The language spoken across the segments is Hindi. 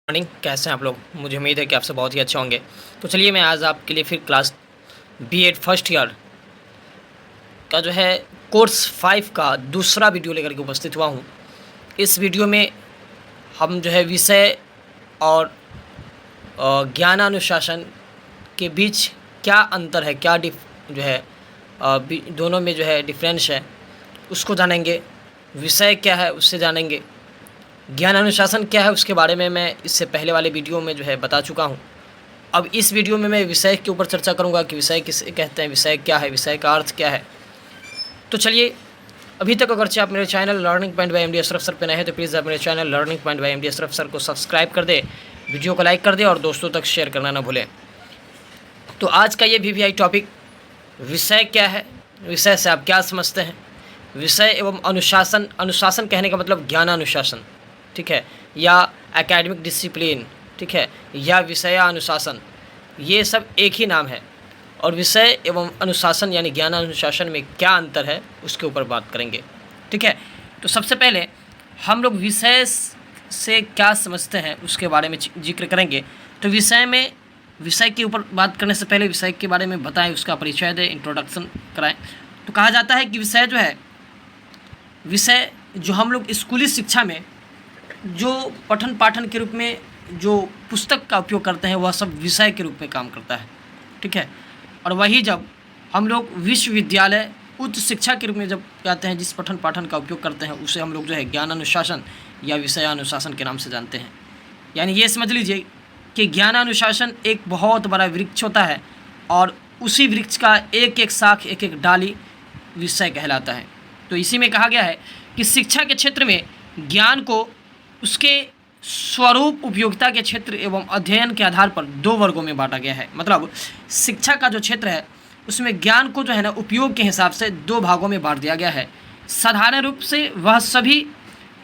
मॉर्निंग, कैसे हैं आप लोग। मुझे उम्मीद है कि आपसे बहुत ही अच्छे होंगे। तो चलिए मैं आज आपके लिए फिर क्लास B.Ed फर्स्ट ईयर का जो है कोर्स 5 का दूसरा वीडियो लेकर के उपस्थित हुआ हूँ। इस वीडियो में हम जो है विषय और ज्ञानानुशासन के बीच क्या अंतर है, क्या जो है दोनों में जो है डिफरेंस है, उसको जानेंगे। विषय क्या है उससे जानेंगे। ज्ञान अनुशासन क्या है उसके बारे में मैं इससे पहले वाले वीडियो में जो है बता चुका हूँ। अब इस वीडियो में मैं विषय के ऊपर चर्चा करूँगा कि विषय किसे कहते हैं, विषय क्या है, विषय का अर्थ क्या है। तो चलिए, अभी तक अगरचे आप मेरे channel learning point by MD Ashraf sir पे नए हैं तो प्लीज़ आप मेरे channel learning point by MD Ashraf sir को सब्सक्राइब कर दे, वीडियो को लाइक कर दे और दोस्तों तक शेयर करना ना भूलें। तो आज का ये VVI टॉपिक विषय क्या है, विषय से आप क्या समझते हैं। विषय एवं अनुशासन, अनुशासन कहने का मतलब ज्ञानानुशासन, ठीक है, या एकेडमिक डिसिप्लिन, ठीक है, या विषयानुशासन, ये सब एक ही नाम है। और विषय एवं अनुशासन यानी ज्ञानानुशासन में क्या अंतर है उसके ऊपर बात करेंगे, ठीक है। तो सबसे पहले हम लोग विषय से क्या समझते हैं उसके बारे में जिक्र करेंगे। तो विषय के ऊपर बात करने से पहले विषय के बारे में बताएं, उसका परिचय दें, इंट्रोडक्शन कराएं। तो कहा जाता है कि विषय जो है, विषय जो हम लोग स्कूली शिक्षा में जो पठन पाठन के रूप में जो पुस्तक का उपयोग करते हैं वह सब विषय के रूप में काम करता है, ठीक है। और वही जब हम लोग विश्वविद्यालय उच्च शिक्षा के रूप में जब जाते हैं, जिस पठन पाठन का उपयोग करते हैं उसे हम लोग जो है ज्ञानानुशासन या विषयानुशासन के नाम से जानते हैं। यानी ये समझ लीजिए कि ज्ञानानुशासन एक बहुत बड़ा वृक्ष होता है और उसी वृक्ष का एक एक शाख, एक एक डाली विषय कहलाता है। तो इसी में कहा गया है कि शिक्षा के क्षेत्र में ज्ञान को उसके स्वरूप, उपयोगिता के क्षेत्र एवं अध्ययन के आधार पर दो वर्गों में बांटा गया है। मतलब शिक्षा का जो क्षेत्र है उसमें ज्ञान को जो है ना उपयोग के हिसाब से दो भागों में बांट दिया गया है। साधारण रूप से वह सभी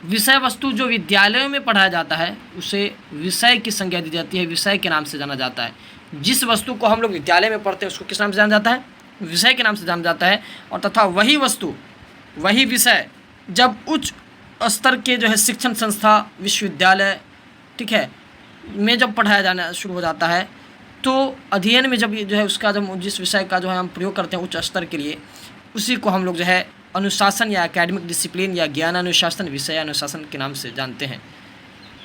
विषय वस्तु जो विद्यालयों में पढ़ाया जाता है उसे विषय की संज्ञा दी जाती है, विषय के नाम से जाना जाता है। जिस वस्तु को हम लोग विद्यालय में पढ़ते हैं उसको किस नाम से जाना जाता है, विषय के नाम से जाना जाता है। और तथा वही वस्तु, वही विषय जब उच्च स्तर के जो है शिक्षण संस्था, विश्वविद्यालय, ठीक है, में जब पढ़ाया जाना शुरू हो जाता है तो अध्ययन में जब जो है उसका जब जिस विषय का जो है हम प्रयोग करते हैं उच्च स्तर के लिए, उसी को हम लोग जो है अनुशासन या एकेडमिक डिसिप्लिन या ज्ञानानुशासन, विषयानुशासन के नाम से जानते हैं।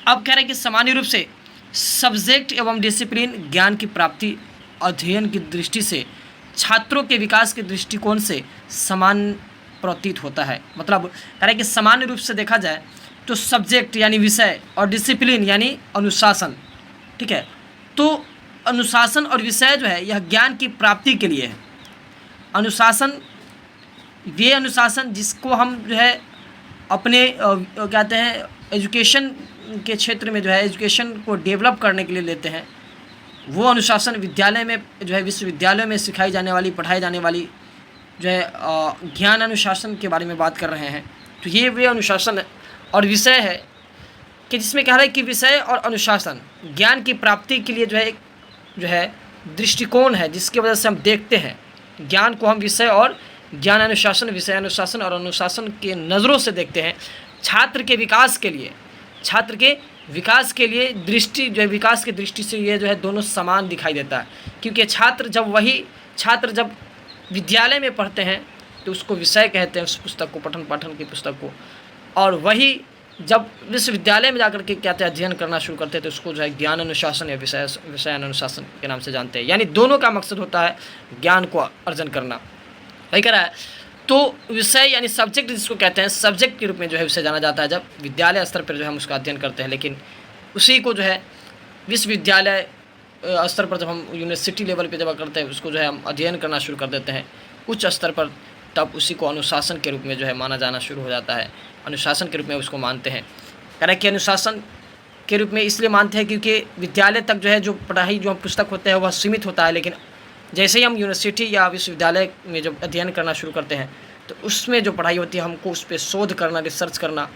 अब कह रहे हैं कि सामान्य रूप से सब्जेक्ट एवं डिसिप्लिन ज्ञान की प्राप्ति अध्ययन की दृष्टि से छात्रों के विकास के दृष्टिकोण से समान प्रतीत होता है। मतलब कह रहे हैं कि सामान्य रूप से देखा जाए तो सब्जेक्ट यानी विषय और डिसिप्लिन यानी अनुशासन, ठीक है। तो अनुशासन और विषय जो है यह ज्ञान की प्राप्ति के लिए है। अनुशासन, ये अनुशासन जिसको हम जो है अपने कहते हैं एजुकेशन के क्षेत्र में जो है एजुकेशन को डेवलप करने के लिए लेते हैं, वो अनुशासन विद्यालय में जो है विश्वविद्यालय में सिखाई जाने वाली, पढ़ाई जाने वाली जो है ज्ञान अनुशासन के बारे में बात कर रहे हैं। तो ये वे अनुशासन और विषय है कि जिसमें कह रहा है कि विषय और अनुशासन ज्ञान की प्राप्ति के लिए जो है एक जो है दृष्टिकोण है, जिसकी वजह से हम देखते हैं ज्ञान को, हम विषय और ज्ञान अनुशासन, विषय अनुशासन और अनुशासन के नज़रों से देखते हैं। छात्र के विकास के लिए, छात्र के विकास के लिए दृष्टि जो है, विकास की दृष्टि से ये जो है दोनों समान दिखाई देता है। क्योंकि छात्र जब विद्यालय में पढ़ते हैं तो उसको विषय कहते हैं, उस पुस्तक को, पठन पाठन की पुस्तक को। और वही जब विश्वविद्यालय में जाकर के कहते हैं अध्ययन करना शुरू करते हैं तो उसको जो है ज्ञान अनुशासन या विषय अनुशासन के नाम से जानते हैं। यानी दोनों का मकसद होता है ज्ञान को अर्जन करना, वही कह रहा है। तो विषय यानी सब्जेक्ट जिसको कहते हैं, सब्जेक्ट के रूप में जो है विषय जाना जाता है जब विद्यालय स्तर पर जो है हम उसका अध्ययन करते हैं। लेकिन उसी को जो है विश्वविद्यालय स्तर पर जब हम यूनिवर्सिटी लेवल पे जब करते हैं उसको जो है हम अध्ययन करना शुरू कर देते हैं उच्च स्तर पर, तब उसी को अनुशासन के रूप में जो है माना जाना शुरू हो जाता है। अनुशासन के रूप में उसको मानते हैं। कह रहे कि अनुशासन के रूप में इसलिए मानते हैं क्योंकि विद्यालय तक जो है जो पढ़ाई, जो पुस्तक होते हैं वह सीमित होता है। लेकिन जैसे ही हम यूनिवर्सिटी या विश्वविद्यालय में जब अध्ययन करना शुरू करते हैं तो उसमें जो पढ़ाई होती है हमको उस पर शोध करना, रिसर्च करना,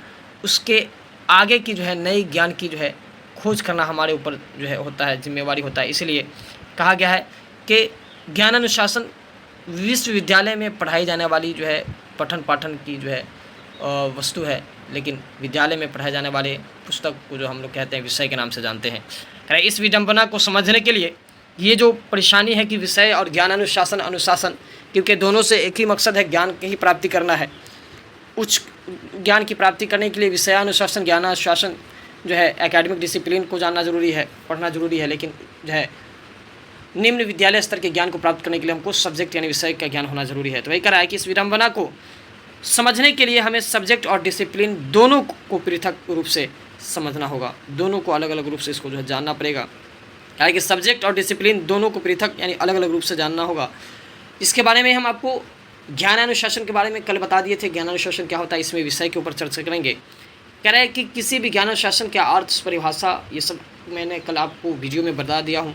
उसके आगे की जो है नई ज्ञान की जो है खोज करना हमारे ऊपर जो है होता है, जिम्मेवारी होता है। इसलिए कहा गया है कि ज्ञानानुशासन विश्वविद्यालय में पढ़ाई जाने वाली जो है पठन पाठन की जो है वस्तु है, लेकिन विद्यालय में पढ़ाए जाने वाले पुस्तक को जो हम लोग कहते हैं विषय के नाम से जानते हैं। इस विडंबना को समझने के लिए ये जो परेशानी है कि विषय और ज्ञान अनुशासन अनुशासन, क्योंकि दोनों से एक ही मकसद है, ज्ञान की ही प्राप्ति करना है। उच्च ज्ञान की प्राप्ति करने के लिए विषयानुशासन ज्ञानानुशासन जो है एकेडमिक डिसिप्लिन को जानना ज़रूरी है, पढ़ना ज़रूरी है, लेकिन जो है निम्न विद्यालय स्तर के ज्ञान को प्राप्त करने के लिए हमको सब्जेक्ट यानी विषय का ज्ञान होना ज़रूरी है। तो वही कह रहा है कि इस विडंबना को समझने के लिए हमें सब्जेक्ट और डिसिप्लिन दोनों को पृथक रूप से समझना होगा, दोनों को अलग अलग रूप से इसको जो है जानना पड़ेगा। क्या है कि सब्जेक्ट और डिसिप्लिन दोनों को पृथक यानी अलग अलग रूप से जानना होगा। इसके बारे में हम आपको ज्ञानानुशासन के बारे में कल बता दिए थे। ज्ञानानुशासन क्या होता है, इसमें विषय के ऊपर चर्चा करेंगे। कह रहा है कि किसी भी ज्ञानानुशासन का अर्थ, परिभाषा, ये सब मैंने कल आपको वीडियो में बता दिया हूँ।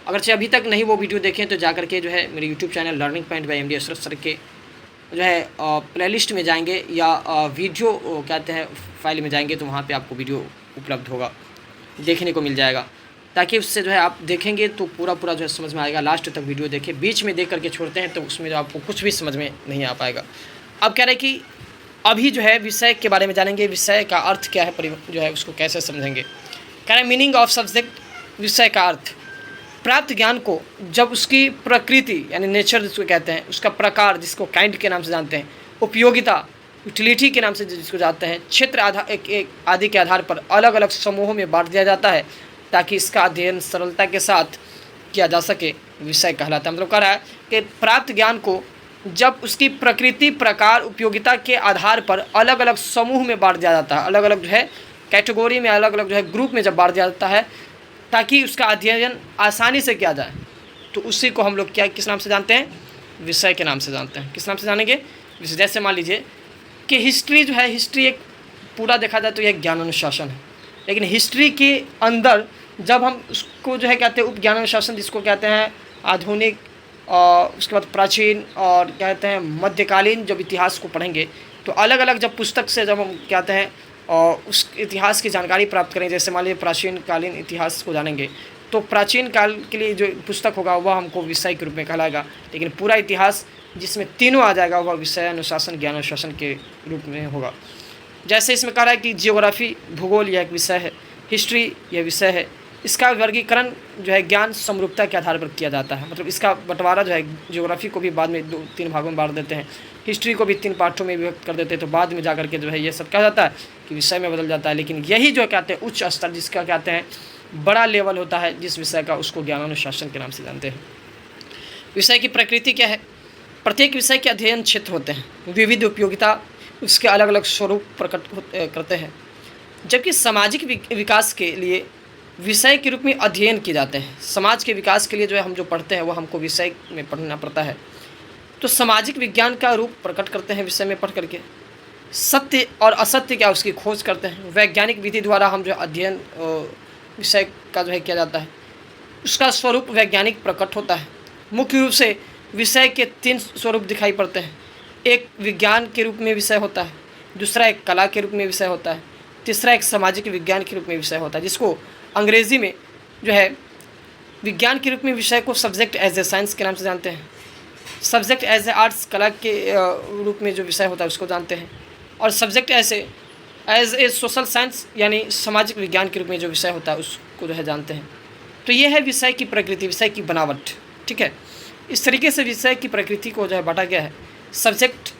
अगरचे अभी तक नहीं वो वीडियो देखें तो जाकर के जो है मेरे YouTube channel learning point by MD Ashraf sir के जो है प्लेलिस्ट में जाएंगे या वीडियो कहते हैं फाइल में जाएंगे तो वहाँ पे आपको वीडियो उपलब्ध होगा, देखने को मिल जाएगा, ताकि उससे जो है आप देखेंगे तो पूरा जो है समझ में आएगा। लास्ट तक वीडियो देखें, बीच में देख करके छोड़ते हैं तो उसमें जो आपको कुछ भी समझ में नहीं आ पाएगा। अब कह रहे हैं कि अभी जो है विषय के बारे में जानेंगे, विषय का अर्थ क्या है, जो है उसको कैसे समझेंगे। कह रहे हैं मीनिंग ऑफ सब्जेक्ट, विषय का अर्थ, प्राप्त ज्ञान को जब उसकी प्रकृति यानी नेचर जिसको कहते हैं, उसका प्रकार जिसको काइंड के नाम से जानते हैं, उपयोगिता यूटिलिटी के नाम से जिसको जानते हैं, क्षेत्र आदि के आधार पर अलग अलग समूहों में बांट दिया जाता है ताकि इसका अध्ययन सरलता के साथ किया जा सके, विषय कहलाता है। मतलब कह रहा है कि प्राप्त ज्ञान को जब उसकी प्रकृति, प्रकार, उपयोगिता के आधार पर अलग अलग समूह में बांट दिया जाता है, अलग अलग जो है कैटेगरी में, अलग अलग जो है ग्रुप में जब बांट दिया जाता है ताकि उसका अध्ययन आसानी से किया जाए, तो उसी को हम लोग क्या किस नाम से जानते हैं, विषय के नाम से जानते हैं। किस नाम से जानेंगे, विषय। जैसे मान लीजिए कि हिस्ट्री जो है, हिस्ट्री एक पूरा देखा जाए तो यह ज्ञान अनुशासन है, लेकिन हिस्ट्री के अंदर जब हम उसको जो है कहते हैं उपज्ञान अनुशासन, जिसको कहते हैं आधुनिक और उसके बाद प्राचीन और कहते हैं मध्यकालीन, जब इतिहास को पढ़ेंगे तो अलग अलग जब पुस्तक से जब हम कहते हैं और उस इतिहास की जानकारी प्राप्त करें, जैसे मान लीजिए प्राचीन कालीन इतिहास को जानेंगे तो प्राचीन काल के लिए जो पुस्तक होगा वह हमको विषय के रूप में कहलाएगा, लेकिन पूरा इतिहास जिसमें तीनों आ जाएगा वह विषय अनुशासन ज्ञान अनुशासन के रूप में होगा। जैसे इसमें कह रहा है कि जियोग्राफी, भूगोल यह एक विषय है, हिस्ट्री यह विषय है। इसका वर्गीकरण जो है ज्ञान समरूपता के आधार पर किया जाता है, मतलब इसका बंटवारा जो है, जियोग्राफी को भी बाद में 2-3 भागों में बांट देते हैं, हिस्ट्री को भी 3 पार्टों में विभक्त कर देते हैं, तो बाद में जाकर के जो है ये सब क्या जाता है कि विषय में बदल जाता है। लेकिन यही जो कहते हैं उच्च स्तर, जिसका कहते हैं बड़ा लेवल होता है जिस विषय का, उसको ज्ञानानुशासन के नाम से जानते हैं। विषय की प्रकृति क्या है, प्रत्येक विषय के अध्ययन क्षेत्र होते हैं, विविध उपयोगिता, उसके अलग अलग स्वरूप प्रकट करते हैं, जबकि सामाजिक विकास के लिए विषय के रूप में अध्ययन किए जाते हैं। समाज के विकास के लिए जो है हम जो पढ़ते हैं वो हमको विषय में पढ़ना पड़ता है। तो सामाजिक विज्ञान का रूप प्रकट करते हैं विषय में पढ़ करके, सत्य और असत्य क्या उसकी खोज करते हैं। वैज्ञानिक विधि द्वारा हम जो अध्ययन विषय का जो है किया जाता है, उसका स्वरूप वैज्ञानिक प्रकट होता है। मुख्य रूप से विषय के 3 स्वरूप दिखाई पड़ते हैं। एक विज्ञान के रूप में विषय होता है, दूसरा एक कला के रूप में विषय होता है, तीसरा एक सामाजिक विज्ञान के रूप में विषय होता है, जिसको अंग्रेज़ी में जो है विज्ञान के रूप में विषय को सब्जेक्ट एज ए साइंस के नाम से जानते हैं, सब्जेक्ट एज ए आर्ट्स कला के रूप में जो विषय होता है उसको जानते हैं, और subject as a social science यानी सामाजिक विज्ञान के रूप में जो विषय होता है उसको जो है जानते हैं। तो ये है विषय की प्रकृति, विषय की बनावट। ठीक है, इस तरीके से विषय की प्रकृति को जो है बांटा गया है। सब्जेक्ट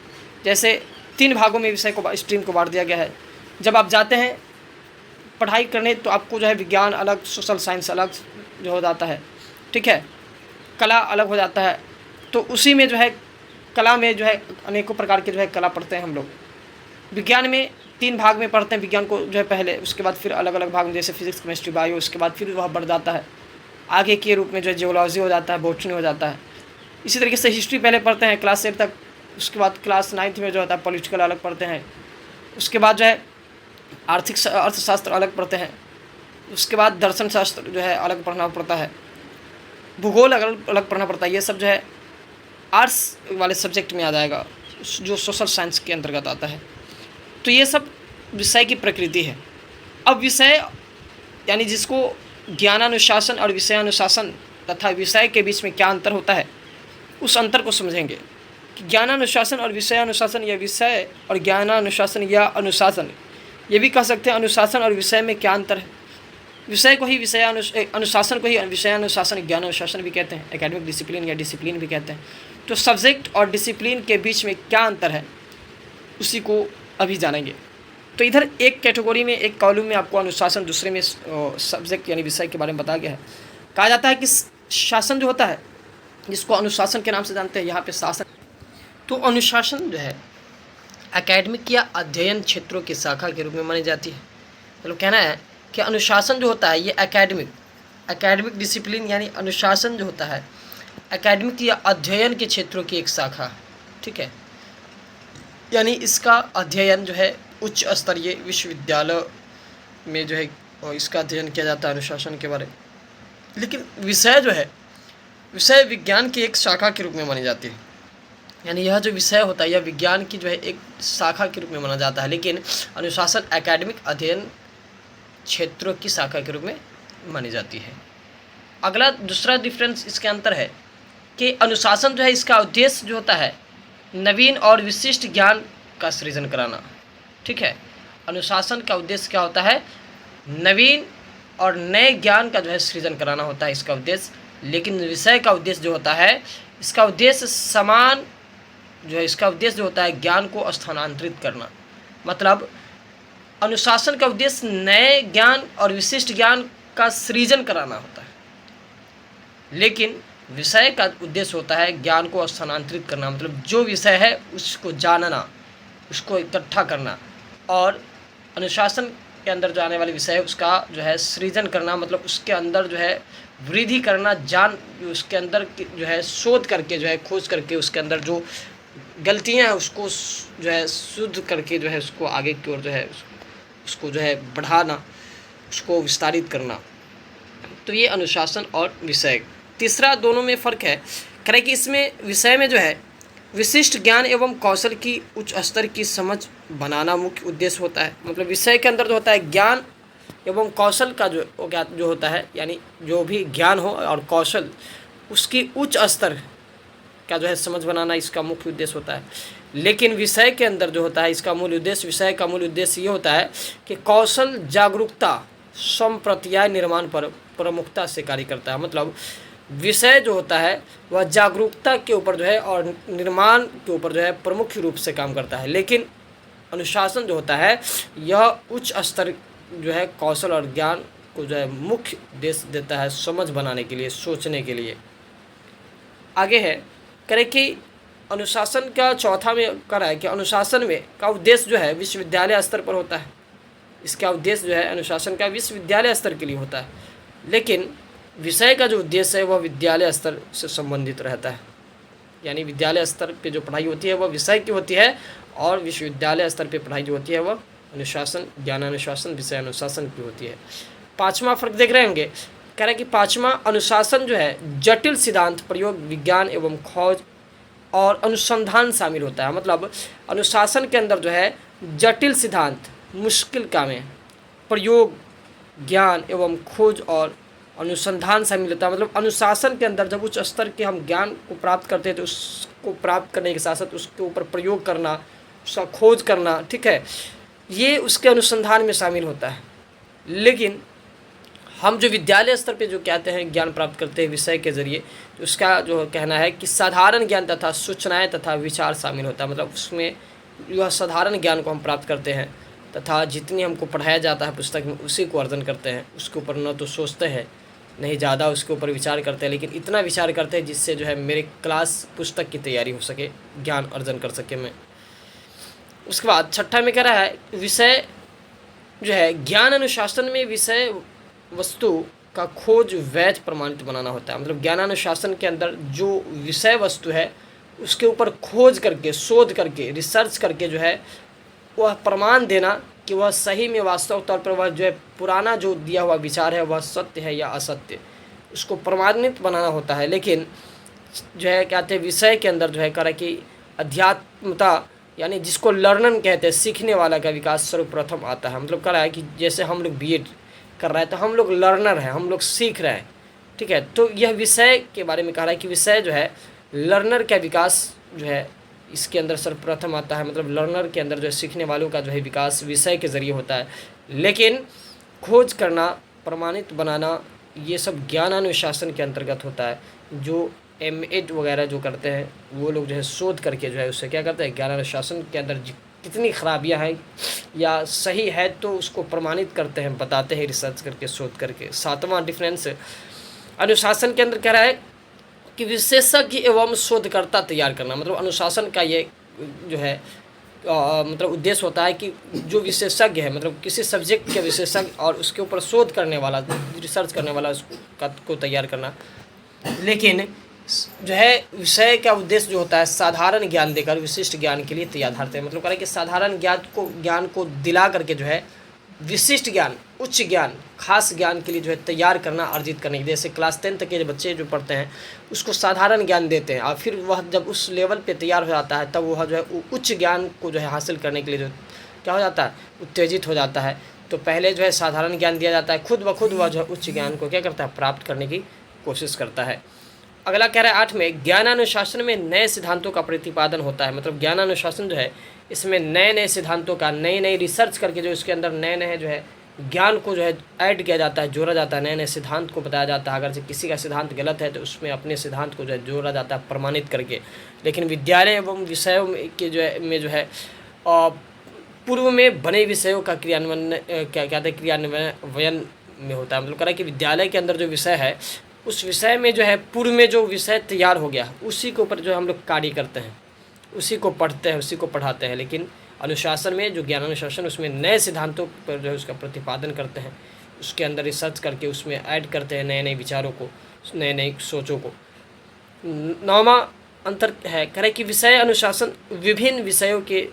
जैसे 3 भागों में विषय को, स्ट्रीम को बांट दिया गया है। जब आप जाते हैं पढ़ाई करने तो आपको जो है विज्ञान अलग, सोशल साइंस अलग जो हो जाता है, ठीक है, कला अलग हो जाता है। तो उसी में जो है कला में जो है अनेकों प्रकार के जो है कला पढ़ते हैं हम लोग। विज्ञान में 3 भाग में पढ़ते हैं विज्ञान को जो है पहले, उसके बाद फिर अलग अलग भाग में जैसे फिजिक्स, केमिस्ट्री, बायो, उसके बाद फिर वह बढ़ जाता है आगे के रूप में जो है जियोलॉजी हो जाता है, बॉटनी हो जाता है। इसी तरीके से हिस्ट्री पहले पढ़ते हैं क्लास 8 तक, उसके बाद क्लास 9th में जो होता है पॉलिटिकल अलग पढ़ते हैं, उसके बाद जो है अर्थशास्त्र अलग पढ़ते हैं, उसके बाद दर्शन शास्त्र जो है अलग पढ़ना पड़ता है, भूगोल अलग पढ़ना पड़ता है। ये सब जो है आर्ट्स वाले सब्जेक्ट में आ जाएगा, जो सोशल साइंस के अंतर्गत आता है। तो ये सब विषय की प्रकृति है। अब विषय यानी जिसको ज्ञानानुशासन और विषयानुशासन तथा विषय के बीच में क्या अंतर होता है, उस अंतर को समझेंगे। कि ज्ञानानुशासन और विषयानुशासन, या विषय और ज्ञानानुशासन या अनुशासन, ये भी कह सकते हैं अनुशासन और विषय में क्या अंतर है। विषय को ही अनुशासन को ही विषयानुशासन, ज्ञानानुशासन भी कहते हैं, एकेडमिक डिसिप्लिन या डिसिप्लिन भी कहते हैं। तो सब्जेक्ट और डिसिप्लिन के बीच में क्या अंतर है उसी को अभी जानेंगे। तो इधर एक कैटेगरी में, एक कॉलम में आपको अनुशासन, दूसरे में सब्जेक्ट यानी विषय के बारे में बताया गया है। कहा जाता है कि शासन जो होता है, जिसको अनुशासन के नाम से जानते हैं, यहाँ पे शासन। तो अनुशासन जो है एकेडमिक या अध्ययन क्षेत्रों की शाखा के रूप में मानी जाती है। मतलब कहना है कि अनुशासन जो होता है ये एकेडमिक डिसिप्लिन यानी अनुशासन जो होता है एकेडमिक या अध्ययन के क्षेत्रों की एक शाखा, ठीक है। यानी इसका अध्ययन जो है उच्च स्तरीय विश्वविद्यालय में जो है और इसका अध्ययन किया जाता है अनुशासन के बारे में। लेकिन विषय जो है, विषय विज्ञान की एक शाखा के रूप में मानी जाती है। यानी यह जो विषय होता है यह विज्ञान की जो है एक शाखा के रूप में माना जाता है, लेकिन अनुशासन एकेडमिक अध्ययन क्षेत्रों की शाखा के रूप में मानी जाती है। अगला दूसरा डिफरेंस इसके अंतर है कि अनुशासन जो है इसका उद्देश्य जो होता है नवीन और विशिष्ट ज्ञान का सृजन कराना, ठीक है। अनुशासन का उद्देश्य क्या होता है, नवीन और नए ज्ञान का जो है सृजन कराना होता है इसका उद्देश्य। लेकिन विषय का उद्देश्य जो होता है, इसका उद्देश्य समान जो है, इसका उद्देश्य जो होता है ज्ञान को स्थानांतरित करना। मतलब अनुशासन का उद्देश्य नए ज्ञान और विशिष्ट ज्ञान का सृजन कराना होता है, लेकिन विषय का उद्देश्य होता है ज्ञान को स्थानांतरित करना। मतलब जो विषय है उसको जानना, उसको इकट्ठा करना, और अनुशासन के अंदर जो आने वाले विषय है उसका जो है सृजन करना, मतलब उसके अंदर जो है वृद्धि करना, उसके अंदर जो है शोध करके जो है खोज करके उसके अंदर जो गलतियां हैं उसको जो है शुद्ध करके जो है उसको आगे की ओर जो है उसको जो है बढ़ाना, उसको विस्तारित करना। तो ये अनुशासन और विषय। तीसरा दोनों में फ़र्क है, करें कि इसमें विषय में जो है विशिष्ट ज्ञान एवं कौशल की उच्च स्तर की समझ बनाना मुख्य उद्देश्य होता है। मतलब विषय के अंदर जो होता है ज्ञान एवं कौशल का जो होता है, यानी जो भी ज्ञान हो और कौशल उसकी उच्च स्तर का जो है समझ बनाना इसका मुख्य उद्देश्य होता है। लेकिन विषय के अंदर जो होता है इसका मूल उद्देश्य, विषय का मूल उद्देश्य ये होता है कि कौशल जागरूकता संप्रत्याय निर्माण पर प्रमुखता से कार्य करता है। मतलब विषय जो होता है वह जागरूकता के ऊपर जो है और निर्माण के ऊपर जो है प्रमुख रूप से काम करता है, लेकिन अनुशासन जो होता है यह उच्च स्तर जो है कौशल और ज्ञान को जो है मुख्य उद्देश्य देता है समझ बनाने के लिए, सोचने के लिए। आगे है करें कि अनुशासन का चौथा में करा है कि अनुशासन में का उद्देश्य जो है विश्वविद्यालय स्तर पर होता है। इसका उद्देश्य जो है अनुशासन का विश्वविद्यालय स्तर के लिए होता है, लेकिन विषय का जो उद्देश्य है वह विद्यालय स्तर से संबंधित रहता है। यानी विद्यालय स्तर पे जो पढ़ाई होती है वह विषय की होती है, और विश्वविद्यालय स्तर पे पढ़ाई जो होती है वह अनुशासन, ज्ञानानुशासन, विषय अनुशासन की होती है। पाँचवा फर्क देख रहे होंगे, कह रहे हैं कि पाँचवा अनुशासन जो है जटिल सिद्धांत प्रयोग, विज्ञान एवं खोज और अनुसंधान शामिल होता है। मतलब अनुशासन के अंदर जो है जटिल सिद्धांत, मुश्किल कामें, प्रयोग, ज्ञान एवं खोज और अनुसंधान शामिल होता है। मतलब अनुशासन के अंदर जब उच्च स्तर के हम ज्ञान को प्राप्त करते हैं तो उसको प्राप्त करने के साथ साथ उसके ऊपर प्रयोग करना, उसका खोज करना, ठीक है, ये उसके अनुसंधान में शामिल होता है। लेकिन हम जो विद्यालय स्तर पे जो कहते हैं ज्ञान प्राप्त करते हैं विषय के ज़रिए, तो उसका जो कहना है कि साधारण ज्ञान तथा सूचनाएं तथा विचार शामिल होता है। मतलब उसमें यह साधारण ज्ञान को हम प्राप्त करते हैं तथा जितनी हमको पढ़ाया जाता है पुस्तक में उसी को अर्जन करते हैं। उसके ऊपर न तो सोचते हैं नहीं ज़्यादा उसके ऊपर विचार करते हैं, लेकिन इतना विचार करते हैं जिससे जो है मेरे क्लास पुस्तक की तैयारी हो सके, ज्ञान अर्जन कर सके मैं। उसके बाद छठा में कह रहा है विषय जो है ज्ञान अनुशासन में विषय वस्तु का खोज वैध प्रमाणित बनाना होता है। मतलब ज्ञानानुशासन के अंदर जो विषय वस्तु है उसके ऊपर खोज करके, शोध करके, रिसर्च करके जो है वह प्रमाण देना कि वह सही में वास्तव तौर पर वह जो है पुराना जो दिया हुआ विचार है वह सत्य है या असत्य, उसको प्रमाणित बनाना होता है। लेकिन जो है कहते हैं विषय के अंदर जो है करा कि अध्यात्मता यानी जिसको लर्नर कहते हैं, सीखने वाला का विकास सर्वप्रथम आता है। मतलब कह रहा है कि जैसे हम लोग बीएड कर रहे हैं तो हम लोग लर्नर हैं, हम लोग सीख रहे हैं, ठीक है। तो यह विषय के बारे में कह रहा है कि विषय जो है लर्नर का विकास जो है इसके अंदर सर्वप्रथम आता है, मतलब लर्नर के अंदर जो है सीखने वालों का जो है विकास विषय के ज़रिए होता है। लेकिन खोज करना, प्रमाणित बनाना, ये सब ज्ञानानुशासन के अंतर्गत होता है। जो M.Ed वगैरह जो करते हैं वो लोग जो है शोध करके जो है उससे क्या करते हैं, ज्ञानानुशासन के अंदर कितनी खराबियां हैं या सही है तो उसको प्रमाणित करते हैं, बताते हैं रिसर्च करके, शोध करके। सातवां डिफरेंस अनुशासन के अंदर कह रहा है कि विशेषज्ञ एवं शोधकर्ता तैयार करना। मतलब अनुशासन का ये जो है मतलब उद्देश्य होता है कि जो विशेषज्ञ है, मतलब किसी सब्जेक्ट के विशेषज्ञ और उसके ऊपर शोध करने वाला, रिसर्च करने वाला को तैयार करना। लेकिन जो है विषय का उद्देश्य जो होता है साधारण ज्ञान देकर विशिष्ट ज्ञान के लिए तैयार है। मतलब कह रहे हैं कि साधारण ज्ञान को दिला करके जो है विशिष्ट ज्ञान, उच्च ज्ञान, खास ज्ञान के लिए जो है तैयार करना, अर्जित करने के। जैसे क्लास 10 तक के जो बच्चे जो पढ़ते हैं उसको साधारण ज्ञान देते हैं और फिर वह जब उस लेवल पे तैयार हो जाता है तब वह जो है उच्च ज्ञान को जो है हासिल करने के लिए जो क्या हो जाता है, उत्तेजित हो जाता है। तो पहले जो है साधारण ज्ञान दिया जाता है, खुद ब खुद वह जो है उच्च ज्ञान को क्या करता है, प्राप्त करने की कोशिश करता है। अगला कह रहा है 8 में, ज्ञानानुशासन में नए सिद्धांतों का प्रतिपादन होता है। मतलब ज्ञानानुशासन जो है इसमें नए नए सिद्धांतों का, नई नई रिसर्च करके जो इसके अंदर नए नए जो है ज्ञान को जो है ऐड किया जाता है, जोड़ा जाता है, नए नए सिद्धांत को बताया जाता है। अगर जो किसी का सिद्धांत गलत है तो उसमें अपने सिद्धांत को जो है जोड़ा जाता है, प्रमाणित करके। लेकिन विद्यालय एवं विषयों के जो है पूर्व में बने विषयों का क्रियान्वयन में होता है। मतलब कह रहा है कि विद्यालय के अंदर जो विषय है उस विषय में जो है पूर्व में जो विषय तैयार हो गया उसी के ऊपर जो है हम लोग कार्य करते हैं, उसी को पढ़ते हैं, उसी को पढ़ाते हैं। लेकिन अनुशासन में जो ज्ञानानुशासन उसमें नए सिद्धांतों पर जो है उसका प्रतिपादन करते हैं, उसके अंदर रिसर्च करके उसमें ऐड करते हैं नए नए विचारों को, नए नए सोचों को। 9वां अंतर है, कह रहे कि विषय अनुशासन विभिन्न विषयों के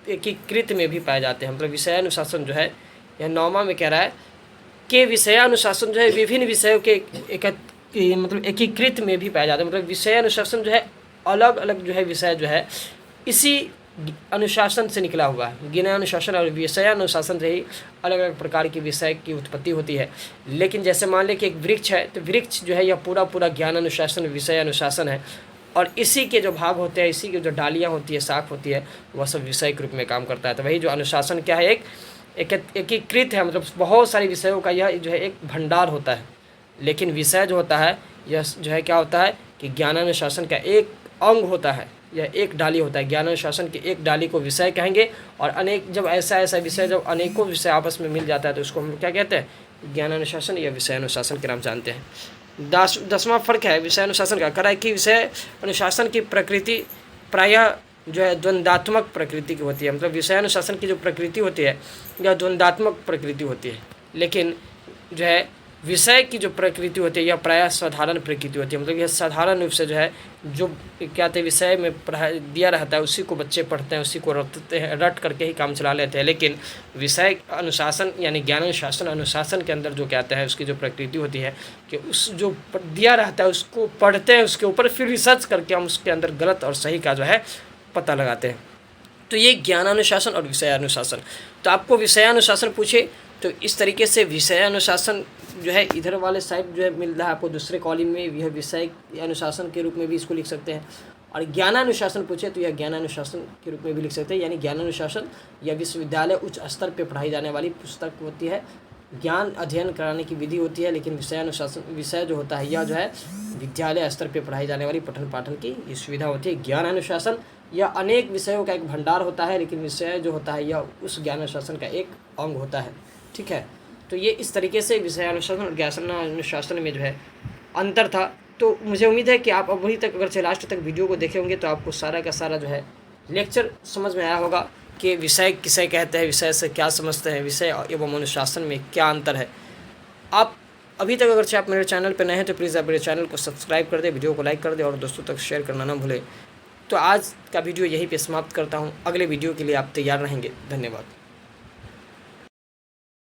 एकीकृत में भी पाए जाते हैं। मतलब विषय अनुशासन जो है यह 9वां में कह रहा है कि विषयानुशासन जो है विभिन्न विषयों के मतलब एकीकृत में भी पाया जाता है। मतलब विषय अनुशासन जो है अलग अलग जो है विषय जो है इसी अनुशासन से निकला हुआ है। ज्ञानानुशासन और विषयानुशासन से ही अलग अलग प्रकार के विषय की उत्पत्ति होती है। लेकिन जैसे मान लें कि एक वृक्ष है तो वृक्ष जो है यह पूरा ज्ञानानुशासन, विषय अनुशासन है और इसी के जो भाग होते हैं, इसी की जो डालियाँ होती है, शाख होती है, वह सब विषय के रूप में काम करता है। तो वही जो अनुशासन क्या है, एकीकृत है। मतलब बहुत सारे विषयों का यह जो है एक भंडार होता है। लेकिन विषय जो होता है यह जो है क्या होता है कि ज्ञानानुशासन का एक अंग होता है, यह एक डाली होता है। ज्ञानानुशासन की एक डाली को विषय कहेंगे और अनेक जब ऐसा विषय जब अनेकों विषय आपस में मिल जाता है तो उसको हम क्या कहते हैं, ज्ञानानुशासन या विषय अनुशासन के नाम जानते हैं। 10वां फर्क है विषय अनुशासन का, कह रहा है कि विषय अनुशासन की प्रकृति प्रायः जो है द्वंद्वात्मक प्रकृति की होती है। मतलब विषय अनुशासन की जो प्रकृति होती है यह द्वंद्वात्मक प्रकृति होती है। लेकिन जो है विषय की जो प्रकृति होती है यह प्रायः साधारण प्रकृति होती है। मतलब यह साधारण रूप से जो है जो क्या कहते हैं विषय में दिया रहता है उसी को बच्चे पढ़ते हैं, उसी को रटते हैं, रट करके ही काम चला लेते हैं। लेकिन विषय अनुशासन यानी ज्ञानानुशासन अनुशासन के अंदर जो कहते हैं उसकी जो प्रकृति होती है कि उस जो दिया रहता है उसको पढ़ते हैं, उसके ऊपर फिर रिसर्च करके हम उसके अंदर गलत और सही का जो है पता लगाते हैं। तो ये ज्ञानानुशासन और विषयानुशासन। तो आपको विषयानुशासन पूछे तो इस तरीके से विषयानुशासन जो है इधर वाले साइड जो है मिल रहा है आपको दूसरे कॉलम में, यह विषय अनुशासन के रूप में भी इसको लिख सकते हैं। और ज्ञानानुशासन पूछे तो यह ज्ञानानुशासन के रूप में भी लिख सकते हैं। यानी ज्ञानानुशासन यह विश्वविद्यालय उच्च स्तर पर पढ़ाई जाने वाली पुस्तक होती है, ज्ञान अध्ययन कराने की विधि होती है। लेकिन विषयानुशासन विषय जो होता है यह जो है विद्यालय स्तर पर पढ़ाई जाने वाली पठन पाठन की ये सुविधा होती है। ज्ञानानुशासन यह अनेक विषयों का एक भंडार होता है, लेकिन विषय जो होता है यह उस ज्ञानानुशासन का एक अंग होता है। ठीक है, तो ये इस तरीके से विषयानुशासन और ज्ञानानुशासन में जो है अंतर था। तो मुझे उम्मीद है कि आप अब वहीं तक अगर से लास्ट तक वीडियो को देखे होंगे तो आपको सारा का सारा जो है लेक्चर समझ में आया होगा कि विषय किसे कहते हैं, विषय से क्या समझते हैं, विषय एवं अनुशासन में क्या अंतर है। आप अभी तक अगर से आप मेरे चैनल पर नए हैं तो प्लीज़ आप मेरे चैनल को सब्सक्राइब कर दें, वीडियो को लाइक कर दें और दोस्तों तक शेयर करना ना भूलें। तो आज का वीडियो यहीं पे समाप्त करता हूँ। अगले वीडियो के लिए आप तैयार रहेंगे। धन्यवाद।